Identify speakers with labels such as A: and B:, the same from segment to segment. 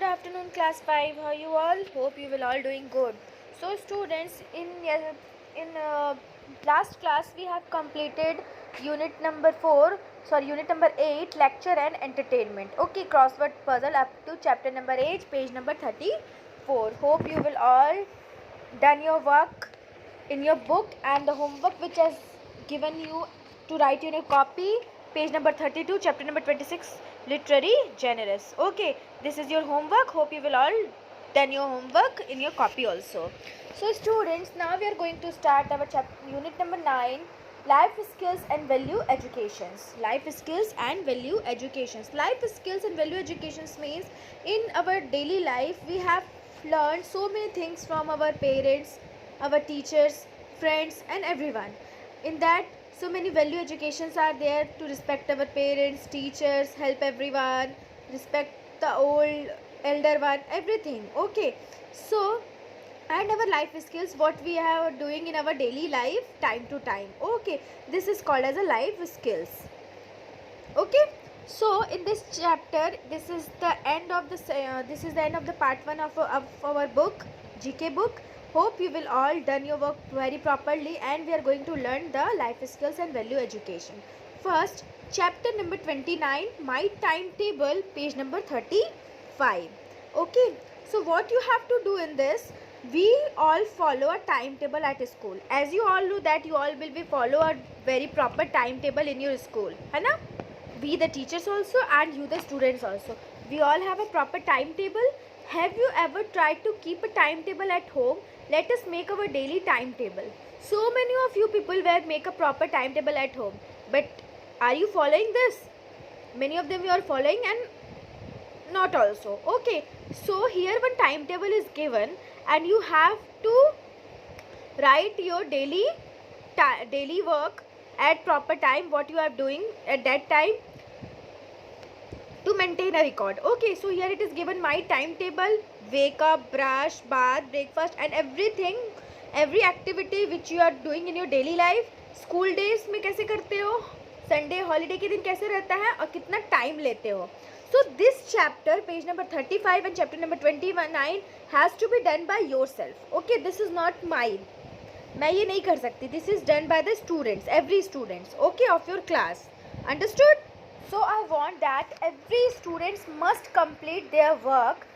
A: afternoon, class 5. How are you all? Hope you will all doing good. So students, in last class we have completed unit number 4, unit number 8, lecture and entertainment. Okay, crossword puzzle up to chapter number 8, page number 34. Hope you will all done your work in your book and the homework which has given you to write in a copy, page number 32, chapter number 26, literary generous. Okay, this is your homework. Hope you will all done your homework in your copy also. So students, now we are going to start our unit number 9, life skills and value educations. Life skills and value educations. Life skills and value educations means in our daily life we have learned so many things from our parents, our teachers, friends and everyone. In that, so many value educations are there to respect our parents, teachers, help everyone, respect the elder one, everything. Okay, so and our life skills, what we are doing in our daily life time to time. Okay, this is called as a life skills. Okay, so in this chapter, this is the end of the part 1 of our book, GK book. Hope you will all done your work very properly and we are going to learn the life skills and value education. First, chapter number 29, my timetable, page number 35. Okay, so what you have to do in this, we all follow a timetable at school. As you all know that you all will be follow a very proper timetable in your school, है ना? We the teachers also and you the students also. We all have a proper timetable. Have you ever tried to keep a timetable at home? Let us make our daily timetable. So many of you people will make a proper timetable at home. But are you following this? Many of them you are following and not also. Okay. So here one timetable is given and you have to write your daily work at proper time, what you are doing at that time, to maintain a record. Okay, so here it is given my timetable, wake up, brush, bath, breakfast and everything, every activity which you are doing in your daily life. School days में कैसे करते हो, Sunday holiday के दिन कैसे रहता है और कितना टाइम लेते हो. So this chapter, page number 35 and chapter number 29 has to be done by yourself. Okay, this is not mine. मैं ये नहीं कर सकती. This is done by the students, every students. Okay, of your class. Understood? So I want that every students must complete their work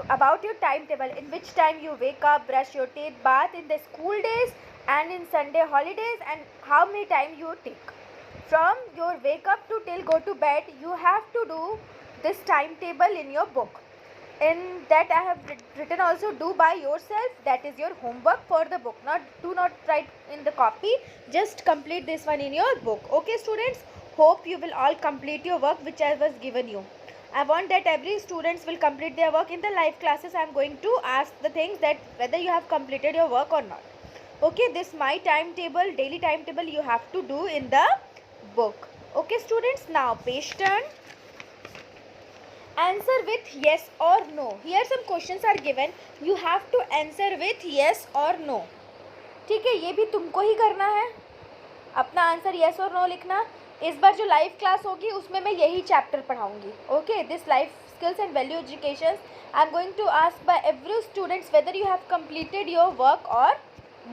A: about your timetable, in which time you wake up, brush your teeth, bath in the school days and in Sunday holidays, and how many time you take. From your wake up to till go to bed, you have to do this timetable in your book. In that I have written also, do by yourself. That is your homework for the book. Do not write in the copy. Just complete this one in your book. Okay, students. Hope you will all complete your work which I was given you. I want that every students will complete their work. In the live classes I am going to ask the things that whether you have completed your work or not. Okay, this my timetable, daily timetable you have to do in the book. Okay, students, now page turn. Answer with yes or no. Here some questions are given. You have to answer with yes or no. ठीक है, ये भी तुमको ही करना है, अपना answer yes और no लिखना. इस बार जो लाइव क्लास होगी उसमें मैं यही चैप्टर पढ़ाऊंगी. Okay, this life skills and value education I am going to ask by every students whether you have completed your work और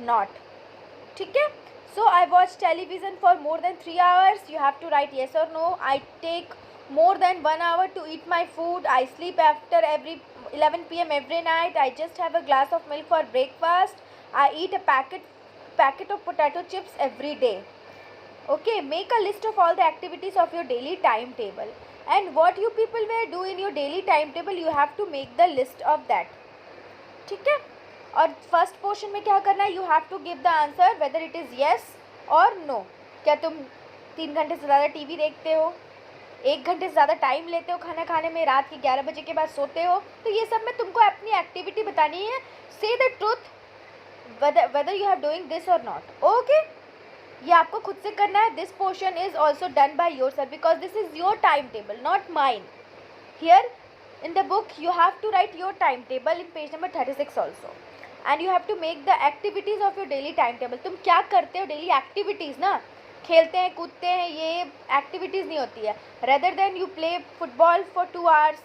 A: नॉट. ठीक है. So I watch television for more than 3 hours. You have to write yes or no. I take more than 1 hour to eat my food. I sleep after every 11 p.m. every night. I just have a glass of milk for breakfast. I eat a packet of potato chips every day. Okay, make a list of all the activities of your daily timetable. And what you people will do in your daily timetable, you have to make the list of that. ठीक है. और first portion में क्या करना है, you have to give the answer whether it is yes और no. क्या तुम 3 घंटे से ज़्यादा टीवी देखते हो, 1 घंटे से ज़्यादा टाइम लेते हो खाना खाने में, रात के 11 बजे के बाद सोते हो, तो ये सब में तुमको अपनी एक्टिविटी बतानी है. से the truth weather you have doing this और नॉट. ओके, ये आपको खुद से करना है. This portion is also done by your self because this is your time table, not mine. Here in the book you have to write your timetable in page number 36 also, and you have to make the activities of your daily timetable. तुम क्या करते हो daily activities ना, खेलते हैं कूदते हैं, ये एक्टिविटीज़ नहीं होती है. Rather than you play football for 2 hours,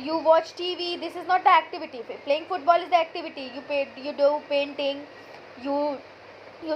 A: You watch TV. This is not the activity. Playing football is the activity. You do painting, you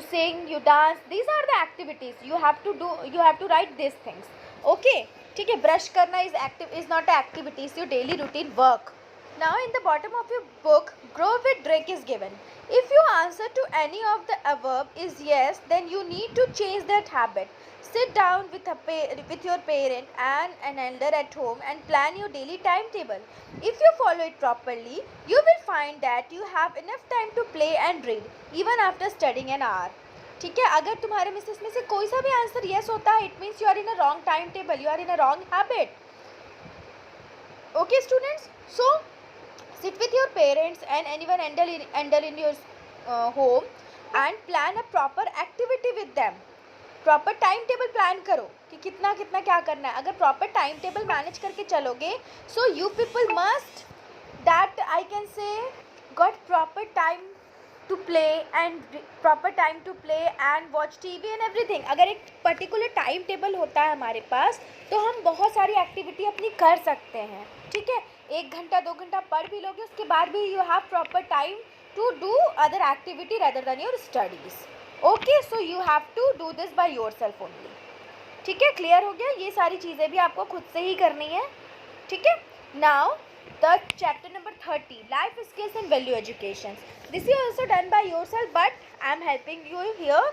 A: sing, you dance. These are the activities you have to do. You have to write these things. Okay, ठीक है. Brush करना is not an activity. It's your daily routine work. Now in the bottom of your book, grow with Drake is given. If your answer to any of the above is yes, then you need to change that habit. Sit down with your parent and an elder at home and plan your daily timetable. If you follow it properly, you will find that you have enough time to play and read, even after studying an hour. ठीक है. अगर तुम्हारे में से इसमें से कोई सा भी आंसर yes होता है, it means you are in a wrong timetable, you are in a wrong habit. Okay students, so sit with your parents and anyone elder in your home and plan a proper activity with them. Proper time table plan करो कि कितना कितना क्या करना है. अगर proper time table manage करके चलोगे, so you people must that I can say got proper time to play and watch TV and everything. अगर एक पर्टिकुलर टाइम टेबल होता है हमारे पास, तो हम बहुत सारी एक्टिविटी अपनी कर सकते हैं. ठीक है. 1 घंटा 2 घंटा पढ़ भी लोगे, उसके बाद भी you have proper time to do other activity rather than your studies. Okay, so you have to do this by your self only. ठीक है. क्लियर हो गया. ये सारी चीज़ें भी आपको खुद से ही करनी है. ठीक है. Now the chapter number 30, life skills and value education. This is also done by your self, but I am helping you here.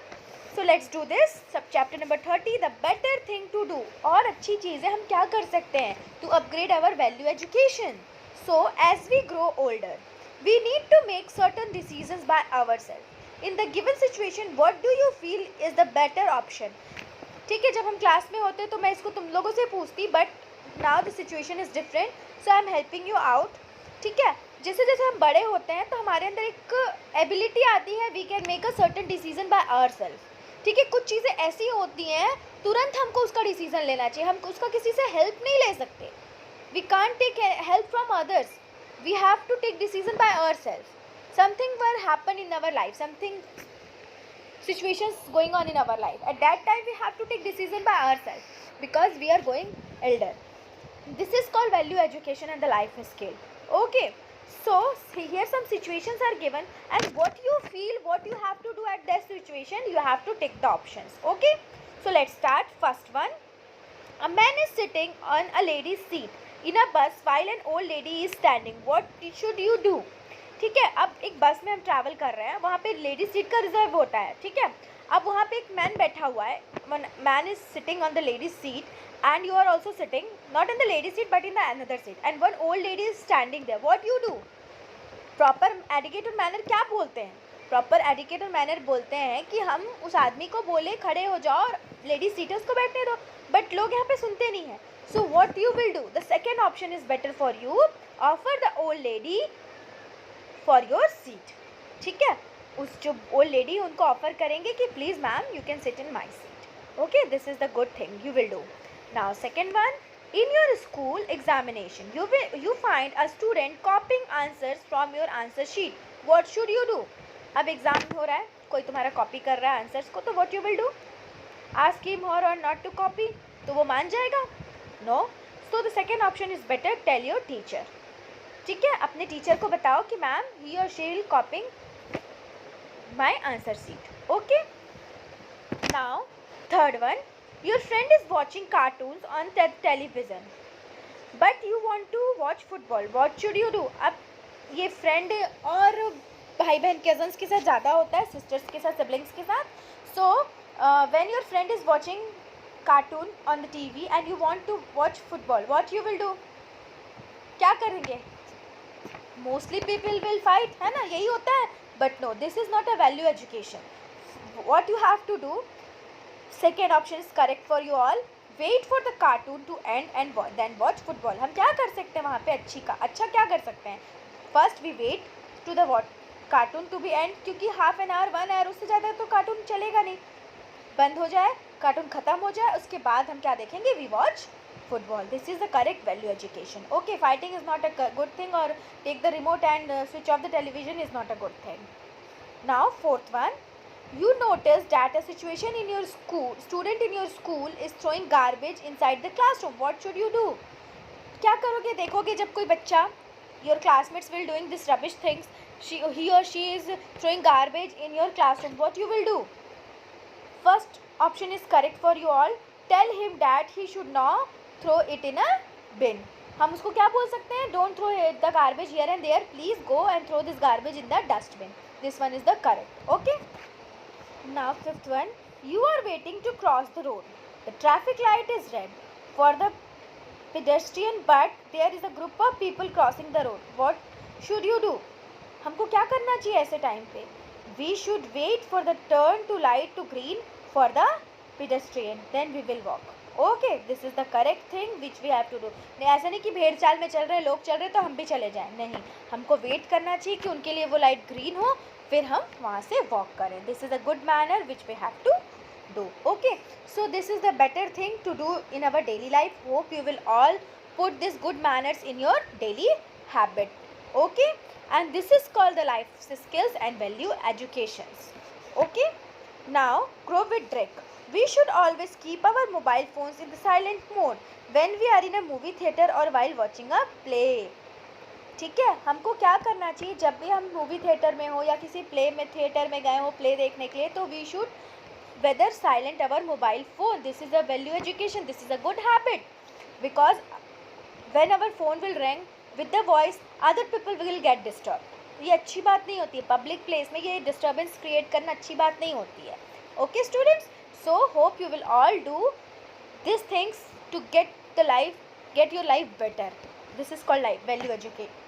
A: So let's do this. सब chapter number 30, the better thing to do. और अच्छी चीज़ें हम क्या कर सकते हैं to upgrade our value education. So as we grow older, we need to make certain decisions by our self. In the given situation, what do you feel is the better option? ठीक है. जब हम class में होते तो मैं इसको तुम लोगों से पूछती, but now the situation is different, so I am helping you out. ठीक है. जैसे जैसे हम बड़े होते हैं तो हमारे अंदर एक एबिलिटी आती है, we can make a certain decision by our self. ठीक है. कुछ चीज़ें ऐसी होती हैं तुरंत हमको उसका डिसीजन लेना चाहिए. हम उसका किसी से हेल्प नहीं ले सकते. We can't take help from others. We have to take decision by our self. Something will happen in our life, something situations going on in our life. At that time we have to take decision by ourselves because we are going elder. This is called value education and the life skill. Okay, so here some situations are given, and what you feel, what you have to do at that situation, you have to take the options. Okay, so let's start. First one, a man is sitting on a lady's seat in a bus while an old lady is standing. What should you do? ठीक है. अब एक बस में हम travel कर रहे हैं, वहाँ पे लेडीज सीट का रिजर्व होता है. ठीक है. अब वहाँ पे एक मैन बैठा हुआ है. Man is sitting on the ladies seat and you are also sitting not in the ladies seat but in the another seat, and one old lady is standing there. What you do? Proper educated manner क्या बोलते हैं? Proper educated manner बोलते हैं कि हम उस आदमी को बोले खड़े हो जाओ और लेडीज सीट है उसको बैठने दो, बट लोग यहाँ पे सुनते नहीं हैं. So what you will do? The second option is better for you. Offer the old lady for your seat. ठीक है. उस जो ओल्ड लेडी उनको ऑफर करेंगे कि please ma'am you can sit in my seat. Okay, this is the good thing you will do. Now second one, in your school examination you find a student copying answers from your answer sheet. what should you do? अब exam हो रहा है, कोई तुम्हारा copy कर रहा है answers को, तो what you will do? ask him or not to copy. तो वो मान जाएगा? no. so the second option is better, tell your teacher. ठीक है. अपने टीचर को बताओ कि मैम ही और she will copying my answer sheet. Okay. Now third one, your friend is watching cartoons on television but you want to watch football. What should you do? अब ये friend और भाई बहन cousins के साथ ज़्यादा होता है, सिस्टर्स के साथ, सिबलिंग्स के साथ. So when your friend is watching cartoon on the TV and you want to watch football, what you will do? क्या करेंगे? मोस्टली पीपल विल फाइट, है ना, यही होता है. But no, this is not a value education. What you have to do, second option is correct for you all. Wait for the cartoon to end and then watch football. हम क्या कर सकते हैं वहाँ पे अच्छा क्या कर सकते हैं? First we wait to the cartoon to be end, क्योंकि हाफ एन आवर 1 आवर उससे ज़्यादा तो कार्टून चलेगा नहीं. बंद हो जाए, कार्टून ख़त्म हो जाए, उसके बाद हम क्या देखेंगे? We watch football. This is the correct value education. Okay, fighting is not a good thing, or take the remote and switch off the television is not a good thing. Now fourth one, you notice that a situation in your student in your school is throwing garbage inside the classroom. What should you do? क्या करोगे, देखोगे जब कोई बच्चा, your classmates will doing this rubbish things, he or she is throwing garbage in your classroom, what you will do? First option is correct for you all. Tell him that he should not throw it in a bin. हम उसको क्या बोल सकते हैं? Don't throw the garbage here and there. Please go and throw this garbage in the dustbin. This one is the correct. Okay. Now fifth one. You are waiting to cross the road. The traffic light is red for the pedestrian, but there is a group of people crossing the road. What should you do? हमको क्या करना चाहिए ऐसे time पे? We should wait for the turn to light to green for the pedestrian. Then we will walk. Okay, this is the correct thing which we have to do. नहीं, ऐसा नहीं कि भेड़ चाल में चल रहे लोग चल रहे तो हम भी चले जाएं. नहीं, हमको वेट करना चाहिए कि उनके लिए वो लाइट ग्रीन हो, फिर हम वहाँ से वॉक करें. This is a good manner which we have to do. Okay, so this is the better thing to do in our daily life. Hope you will all put this good manners in your daily habit. Okay, and this is called the life skills and value educations. Okay, now grow with Drake. We should always keep our mobile phones in the silent mode when we are in a movie theater or while watching a play. ठीक है, हमको क्या करना चाहिए जब भी हम movie theatre में हो या किसी प्ले में थिएटर में गए हो प्ले देखने के लिए, तो we should whether silent our mobile phone. This is a value education. This is a good habit, because when our phone will ring with the voice, other people will get disturbed. ये अच्छी बात नहीं होती है. Public place में ये disturbance create करना अच्छी बात नहीं होती है. Okay students, so hope you will all do these things to get your life better. This is called life value education.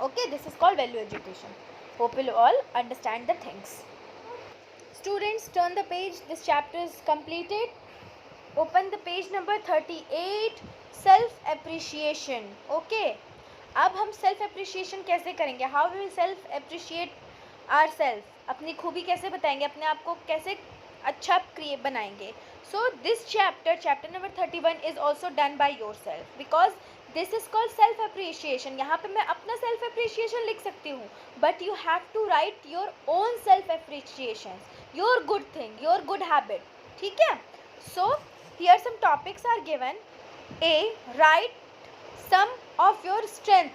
A: Okay, this is called value education. Hope you all understand the things. Students, turn the page. This chapter is completed. Open the page number 38. Self appreciation. Okay, अब हम self appreciation कैसे करेंगे? How we will self appreciate our self. अपनी खूबी कैसे बताएंगे, अपने आप को कैसे अच्छा क्रिएट बनाएंगे. So this chapter number 31 is also done by your self, because this is called self appreciation. यहाँ पे मैं अपना सेल्फ अप्रिशिएशन लिख सकती हूँ, but you have to write your own self appreciation, your good thing, your good habit. ठीक है. So here some topics are given. A, write some of your strength.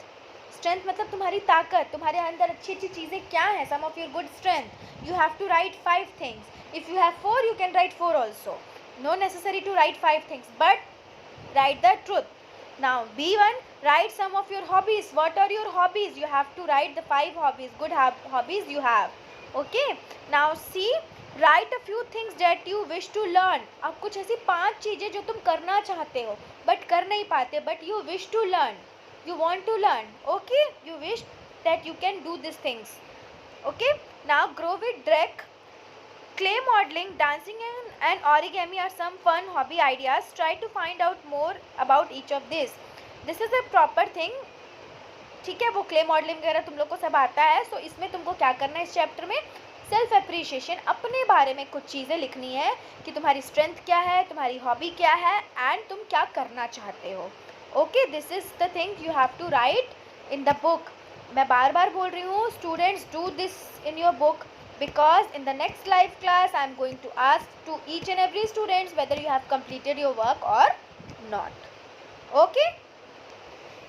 A: Strength मतलब तुम्हारी ताकत, तुम्हारे अंदर अच्छी अच्छी चीज़ें क्या हैं. Some of your good strength. You have to write 5 things. If you have 4 you can write 4 also. No necessary to write 5 things, but write the truth. Now B1, write some of your hobbies. What are your hobbies? You have to write the 5 hobbies, good hobbies you have. Okay. Now C, write a few things that you wish to learn. अब कुछ ऐसी 5 चीज़ें जो तुम करना चाहते हो but कर नहीं पाते, but you wish to learn, you want to learn. Okay, you wish that you can do these things. Okay. Now grow with Drake. Clay modeling, dancing and origami are some fun hobby ideas. Try to find out more about each of these. This is a proper thing. ठीक है, वो clay modelling वगैरह तुम लोग को सब आता है. सो इसमें तुमको क्या करना है इस चैप्टर में? सेल्फ अप्रिशिएशन, अपने बारे में कुछ चीज़ें लिखनी है कि तुम्हारी स्ट्रेंथ क्या है, तुम्हारी हॉबी क्या है, एंड तुम क्या करना चाहते हो. Okay, this is the thing you have to write in the book. मैं बार बार बोल रही हूँ, students do this in your book, because in the next live class I am going to ask to each and every students whether you have completed your work or not. Okay,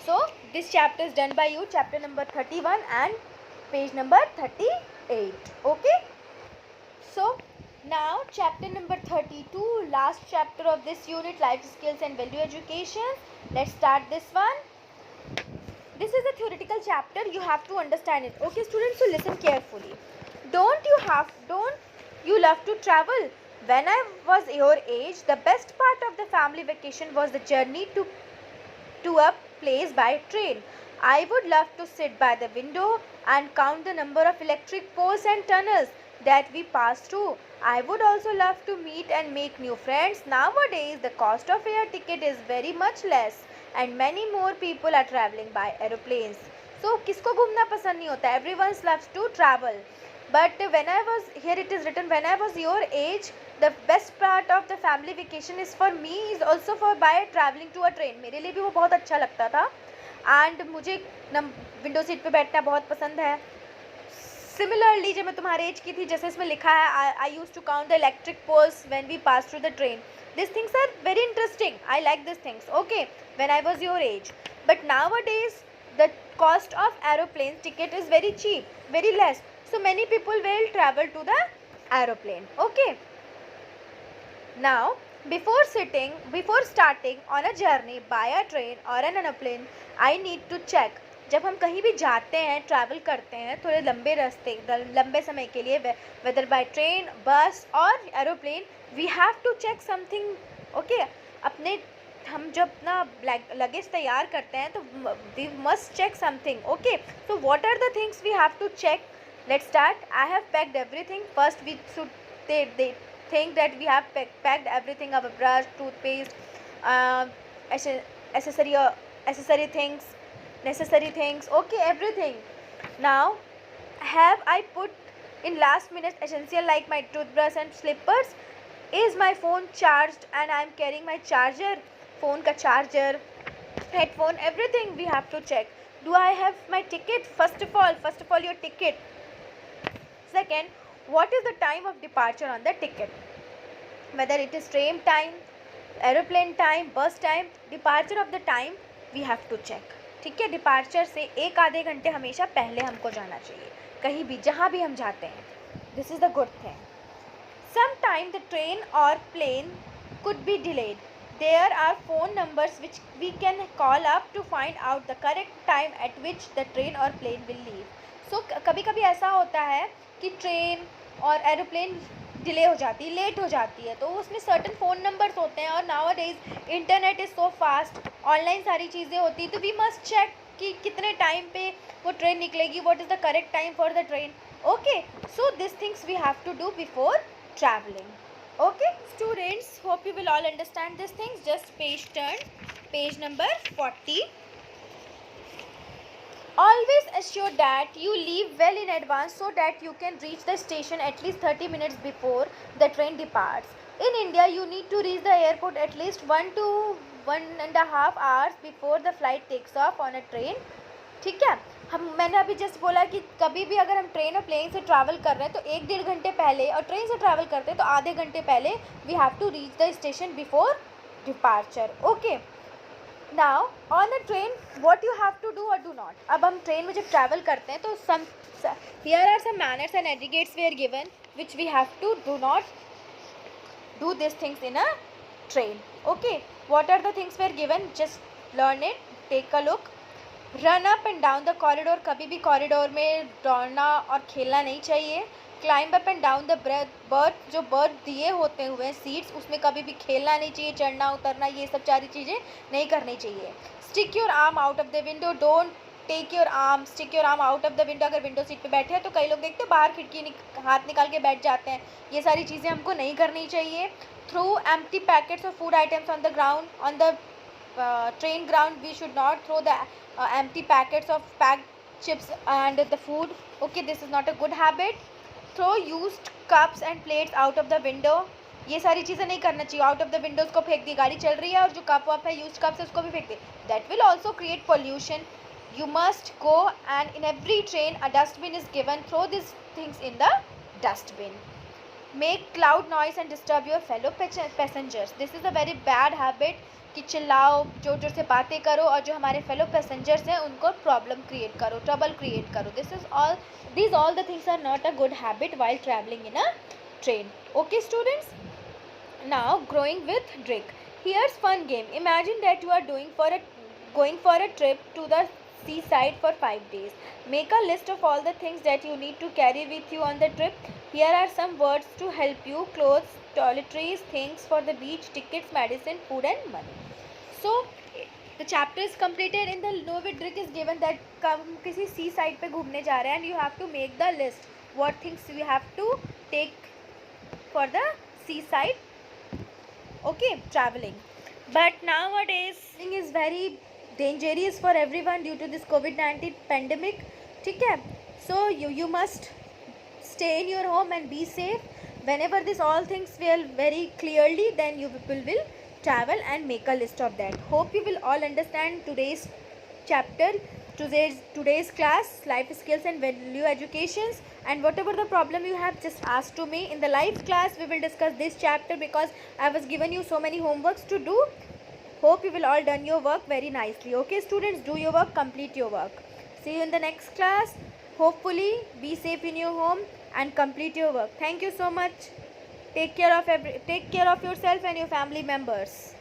A: so this chapter is done by you, chapter number 31 and page number 38. Okay, so now chapter number 32, last chapter of this unit, life skills and value education. Let's start this one. This is a theoretical chapter, you have to understand it. Okay students, so listen carefully. Don't you love to travel? When I was your age, the best part of the family vacation was the journey to a place by train. I would love to sit by the window and count the number of electric poles and tunnels that we passed through. I would also love to meet and make new friends. Nowadays, the cost of air ticket is very much less and many more people are traveling by aeroplanes. So, किसको घूमना पसंद नहीं होता? Everyone loves to travel. But when I was, here it is written, when I was your age, the best part of the family vacation is for me is also for by traveling to a train. मेरे लिए भी वो बहुत अच्छा लगता था, and मुझे window seat पे बैठना बहुत पसंद है. सिमिलरली जब मैं तुम्हारे एज की थी, जैसे इसमें लिखा है, I use to count the electric poles when we pass through the train. These things are very interesting. I like these things. Okay, when I was your age. But nowadays, the cost of aeroplane ticket is very cheap, very less. So many people will travel to the aeroplane. Okay. Now, before starting on a journey by a train or an aeroplane, I need to check. जब हम कहीं भी जाते हैं, travel करते हैं थोड़े लंबे रास्ते, लंबे समय के लिए, वेदर बाय ट्रेन, बस और aeroplane, we have to check something. Okay, अपने हम जब अपना लगेज तैयार करते हैं तो we must check something. Okay, so what are the things we have to check? Let's start. I have packed everything. First we should they think that we have packed everything, our brush, toothpaste, accessory things, necessary things. Okay, everything. Now, have I put in last minute essential like my toothbrush and slippers? Is my phone charged and I am carrying my charger? Phone ka charger, headphone, everything we have to check. Do I have my ticket? First of all your ticket. Second, what is the time of departure on the ticket? Whether it is train time, aeroplane time, bus time, departure of the time we have to check. ठीक है, departure से एक आधे घंटे हमेशा पहले हमको जाना चाहिए कहीं भी, जहाँ भी हम जाते हैं. This is the good thing. Sometime the train or plane could be delayed. There are phone numbers which we can call up to find out the correct time at which the train or plane will leave. So कभी कभी ऐसा होता है कि train और aeroplane delay हो जाती है, लेट हो जाती है, तो उसमें सर्टन फ़ोन नंबर्स होते हैं. और nowadays internet is so fast, online सारी चीज़ें होती हैं, तो वी मस्ट चेक कि कितने टाइम पे वो ट्रेन निकलेगी, what is the correct time for the train. Okay, so this things we have to do before traveling. Okay, students, hope you will all understand these things. Just page number 40. Always assure that you leave well in advance so that you can reach the station at least 30 minutes before the train departs. In India, you need to reach the airport at least 1 to 1.5 hours before the flight takes off on a train. ठीक है, मैंने अभी just बोला कि कभी भी अगर हम ट्रेन और प्लेन से ट्रैवल कर रहे हैं तो 1-1.5 घंटे पहले, और ट्रेन से ट्रैवल करते हैं तो आधे घंटे पहले we have to reach the station before departure. Okay, now on the train what you have to do और डू नॉट. अब हम ट्रेन में जब ट्रैवल करते हैं तो here are some manners and etiquettes we are given which we have to do not do this things in a train. Okay, what are the things we are given? Just learn it, take a look. Run up and down the corridor. कभी भी corridor में दौड़ना और खेलना नहीं चाहिए. Climb up and down the birth, जो birth दिए होते हुए सीट्स, उसमें कभी भी खेलना नहीं चाहिए, चढ़ना उतरना, ये सब सारी चीज़ें नहीं करनी चाहिए. Stick your arm out of the window. Don't take your arm, stick your arm out of the window. अगर विंडो सीट पे बैठे हैं तो कई लोग देखते हैं बाहर खिड़की हाथ निकाल के बैठ जाते हैं. ये सारी चीज़ें हमको नहीं करनी चाहिए. Throw empty packets of food items on the ground. On the train ground we should not throw the empty packets of packed chips and the food. Okay, this is not a good habit. Throw used cups and plates out of the window. ये सारी चीज़ें नहीं करना चाहिए. Out of the Windows को फेंक दी, गाड़ी चल रही है और जो कप वप है यूज कप्स है उसको भी फेंक दे. That will also create pollution. You must go and in every train a dustbin is given. Throw this things in the dustbin. Make loud noise and disturb your fellow passengers. This is a very bad habit कि चिल्लाओ, जोर जोर से बातें करो और जो हमारे fellow passengers हैं उनको प्रॉब्लम क्रिएट करो, ट्रबल क्रिएट करो. These all the things are not a good habit while traveling in a train. Okay, students? Now, growing with Drake. Here's fun game. Imagine that you are going for a trip to the seaside for 5 days. Make a list of all the things that you need to carry with you on the trip. Here are some words to help you: clothes, toiletries, things for the beach, tickets, medicine, food and money. So the chapter is completed. In the know with Drake is given that हम किसी सी side पे घूमने जा रहे हैं and you have to make the list what things we have to take for the seaside. Okay, traveling. But nowadays traveling is very dangerous for everyone due to this COVID-19 pandemic. ठीक है, so you must stay in your home and be safe. Whenever this all things will very clearly, then you people will travel and make a list of that. Hope you will all understand today's chapter. today's class, life skills and value educations. And whatever the problem you have, just ask to me. In the live class we will discuss this chapter because I was given you so many homeworks to do. Hope you will all done your work very nicely. Okay students, do your work, complete your work. See you in the next class. Hopefully be safe in your home and complete your work. Thank you so much. Take care of yourself and your family members.